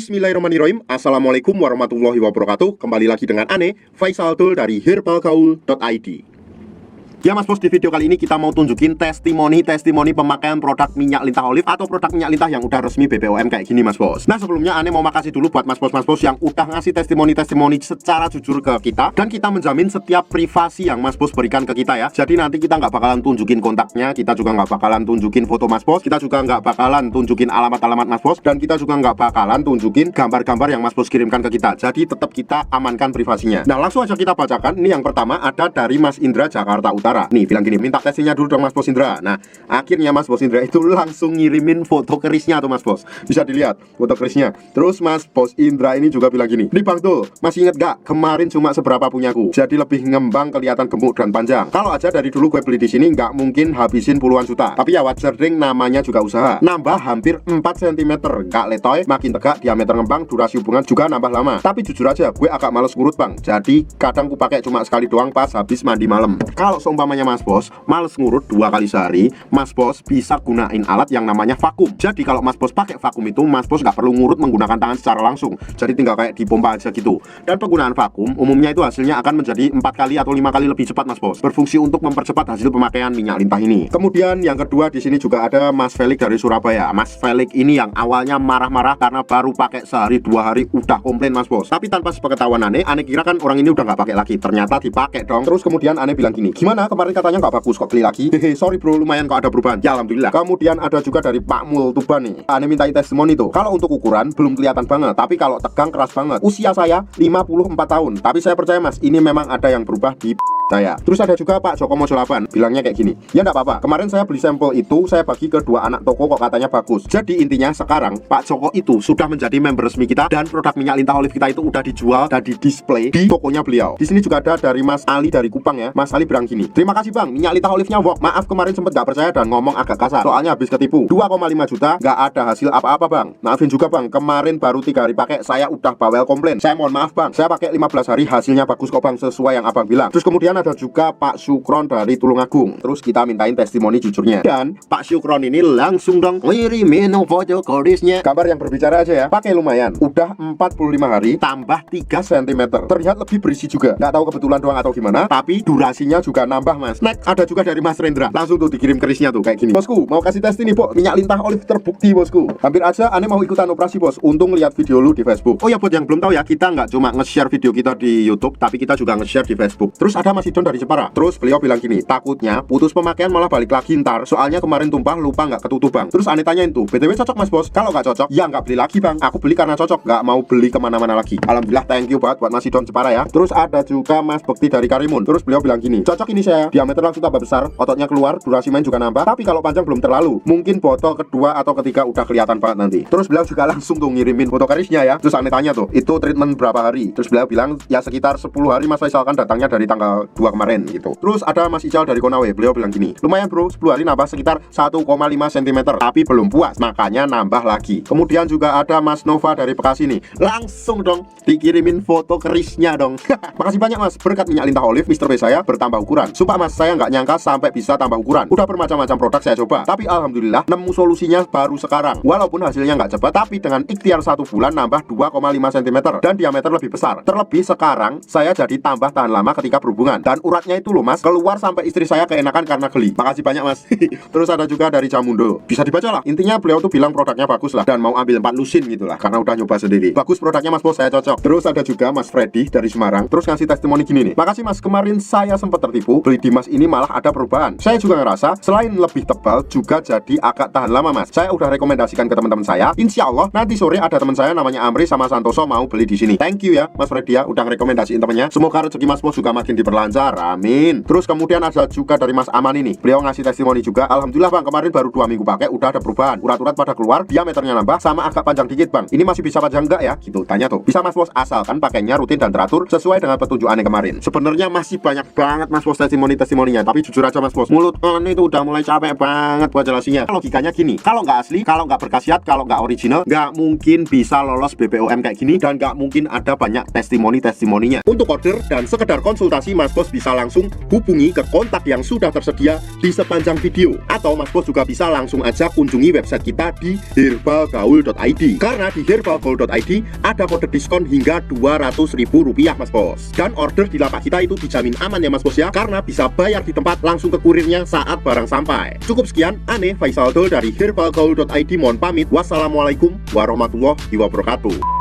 Bismillahirrahmanirrahim. Assalamualaikum warahmatullahi wabarakatuh. Kembali lagi dengan Ane, Faisal Tul dari herbalgaul.id. Ya Mas Bos, di video kali ini kita mau tunjukin testimoni pemakaian produk minyak lintah olive atau produk minyak lintah yang udah resmi BPOM kayak gini Mas Bos. Nah sebelumnya Ane mau makasih dulu buat Mas Bos yang udah ngasih testimoni secara jujur ke kita. Dan kita menjamin setiap privasi yang Mas Bos berikan ke kita ya. Jadi nanti kita nggak bakalan tunjukin kontaknya, kita juga nggak bakalan tunjukin foto Mas Bos, kita juga nggak bakalan tunjukin alamat Mas Bos, dan kita juga nggak bakalan tunjukin gambar-gambar yang Mas Bos kirimkan ke kita. Jadi tetap kita amankan privasinya. Nah langsung aja kita bacakan. Ini yang pertama ada dari Mas Indra Jakarta Utara. Nih bilang gini, minta testingnya dulu dong Mas Bos Indra. Nah akhirnya Mas Bos Indra itu langsung ngirimin foto kerisnya tuh Mas Bos. Bisa dilihat foto kerisnya. Terus Mas Bos Indra ini juga bilang gini, nih Bang Tul, masih inget gak kemarin cuma seberapa punyaku, jadi lebih ngembang, kelihatan gemuk dan panjang. Kalau aja dari dulu gue beli di sini nggak mungkin habisin puluhan juta. Tapi ya wajar ding, namanya juga usaha. Nambah hampir 4 cm, nggak letoy, makin tegak, diameter ngembang, durasi hubungan juga nambah lama. Tapi jujur aja gue agak males ngurut Bang. Jadi kadang ku pakai cuma sekali doang pas habis mandi malam. Kalau seumpamanya Mas Bos males ngurut 2 kali sehari, Mas Bos bisa gunain alat yang namanya vakum. Jadi kalau Mas Bos pakai vakum itu, Mas Bos nggak perlu ngurut menggunakan tangan secara langsung. Jadi tinggal kayak dipompa aja gitu. Dan penggunaan vakum umumnya itu hasilnya akan menjadi 4 kali atau 5 kali lebih cepat Mas Bos. Berfungsi untuk mempercepat hasil pemakaian minyak lintah ini. Kemudian yang kedua di sini juga ada Mas Felix dari Surabaya. Mas Felix ini yang awalnya marah-marah karena baru pakai sehari 2 hari udah komplain Mas Bos. Tapi tanpa sepengetahuan Ane kira kan orang ini udah nggak pakai lagi. Ternyata dipakai dong. Terus kemudian Ane bilang gini, gimana kemarin katanya nggak bagus kok beli lagi? Hehe, sorry bro, lumayan kok ada perubahan. Ya alhamdulillah. Kemudian ada juga dari Pak Mul Tuban nih. Ane mintain testimoni tuh. Kalau untuk ukuran belum kelihatan banget, tapi kalau tegang keras banget. Usia saya 54 tahun. Tapi saya percaya Mas, ini memang ada yang berubah di saya. Terus ada juga Pak Joko Mojo 8, bilangnya kayak gini, ya enggak apa-apa, kemarin saya beli sampel itu, saya bagi ke 2 anak toko kok katanya bagus. Jadi intinya sekarang Pak Joko itu sudah menjadi member resmi kita, dan produk minyak lintah olive kita itu udah dijual dan di display di tokonya beliau. Di sini juga ada dari Mas Ali dari Kupang ya. Mas Ali bilang gini, terima kasih Bang, minyak lintah olive-nya work. Maaf kemarin sempet gak percaya dan ngomong agak kasar, soalnya habis ketipu 2,5 juta gak ada hasil apa-apa Bang. Maafin juga Bang, kemarin baru 3 hari pakai saya udah bawel komplain. Saya mohon maaf Bang, saya pakai 15 hari hasilnya bagus kok Bang, sesuai yang Abang bilang. Terus kemudian ada juga Pak Syukron dari Tulungagung. Terus kita mintain testimoni jujurnya. Dan Pak Syukron ini langsung dong ngirimin foto kerisnya. Gambar yang berbicara aja ya. Pakai lumayan. Udah 45 hari tambah 3 cm. Terlihat lebih berisi juga. Nggak tahu kebetulan doang atau gimana, tapi durasinya juga nambah Mas. Next ada juga dari Mas Rendra. Langsung tuh dikirim kerisnya tuh kayak gini. Bosku, mau kasih tes ini Bos. Minyak lintah olive terbukti Bosku. Hampir aja Ane mau ikutan operasi Bos. Untung lihat video lu di Facebook. Oh ya buat yang belum tahu ya, kita nggak cuma nge-share video kita di YouTube, tapi kita juga nge-share di Facebook. Terus ada Mas Idon dari Jepara. Terus beliau bilang gini, takutnya putus pemakaian malah balik lagi ntar, soalnya kemarin tumpah lupa nggak ketutup Bang. Terus Ane tanyain tuh, BTW cocok Mas Bos? Kalau nggak cocok, ya nggak beli lagi Bang. Aku beli karena cocok, nggak mau beli kemana-mana lagi. Alhamdulillah, thank you banget buat Mas Idon Jepara ya. Terus ada juga Mas Bekti dari Karimun. Terus beliau bilang gini, cocok ini saya, diameter langsung tambah besar, ototnya keluar, durasi main juga nambah, tapi kalau panjang belum terlalu. Mungkin botol kedua atau ketiga udah kelihatan banget nanti. Terus beliau juga langsung tuh ngirimin foto kerisnya ya. Terus Ane tanya tuh, itu treatment berapa hari? Terus beliau bilang, ya sekitar 10 hari Mas Faisal, kan datangnya dari tanggal 2 kemarin gitu. Terus ada Mas Ical dari Konawe, beliau bilang gini, lumayan bro, 10 hari nambah sekitar 1,5 cm, tapi belum puas, makanya nambah lagi. Kemudian juga ada Mas Nova dari Bekasi nih, langsung dong dikirimin foto kerisnya dong. Makasih banyak Mas, berkat minyak lintah olive Mr. B saya bertambah ukuran. Sumpah Mas, saya nggak nyangka sampai bisa tambah ukuran. Udah bermacam-macam produk saya coba, tapi alhamdulillah nemu solusinya baru sekarang. Walaupun hasilnya nggak cepat, tapi dengan ikhtiar 1 bulan nambah 2,5 cm dan diameter lebih besar. Terlebih sekarang saya jadi tambah tahan lama ketika berhubungan, dan uratnya itu loh Mas, keluar sampai istri saya keenakan karena geli. Makasih banyak Mas. Terus ada juga dari Jamundo, bisa dibaca lah. Intinya beliau tuh bilang produknya bagus lah, dan mau ambil 4 lusin gitu lah, karena udah nyoba sendiri. Bagus produknya Mas Bos, saya cocok. Terus ada juga Mas Freddy dari Semarang. Terus ngasih testimoni gini nih, makasih Mas, kemarin saya sempat tertipu, beli di Mas ini malah ada perubahan. Saya juga ngerasa selain lebih tebal juga jadi agak tahan lama Mas. Saya udah rekomendasikan ke teman-teman saya. Insya Allah nanti sore ada teman saya namanya Amri sama Santoso mau beli di sini. Thank you ya Mas Freddy ya, udah rekomendasiin temennya. Semoga rezeki Mas Bos juga makin diperlancar, amin. Terus kemudian ada juga dari Mas Aman ini, beliau ngasih testimoni juga, alhamdulillah Bang, kemarin baru 2 minggu pakai udah ada perubahan, urat-urat pada keluar, diameternya nambah, sama agak panjang dikit Bang. Ini masih bisa panjang enggak ya? Gitu tanya tuh. Bisa Mas Bos, asalkan pakainya rutin dan teratur sesuai dengan petunjuk Ane kemarin. Sebenarnya masih banyak banget Mas Bos testimoninya, tapi jujur aja Mas Bos, mulut Ane itu udah mulai capek banget buat jelasinnya. Logikanya gini, kalau nggak asli, kalau nggak berkhasiat, kalau nggak original, nggak mungkin bisa lolos BPOM kayak gini, dan nggak mungkin ada banyak testimoninya. Untuk order dan sekedar konsultasi Mas Bos Bos bisa langsung hubungi ke kontak yang sudah tersedia di sepanjang video. Atau Mas Bos juga bisa langsung aja kunjungi website kita di herbalgaul.id. Karena di herbalgaul.id ada kode diskon hingga Rp200.000 Mas Bos. Dan order di lapak kita itu dijamin aman ya Mas Bos ya, karena bisa bayar di tempat langsung ke kurirnya saat barang sampai. Cukup sekian, Ane Faisal Dul dari herbalgaul.id mohon pamit. Wassalamualaikum warahmatullahi wabarakatuh.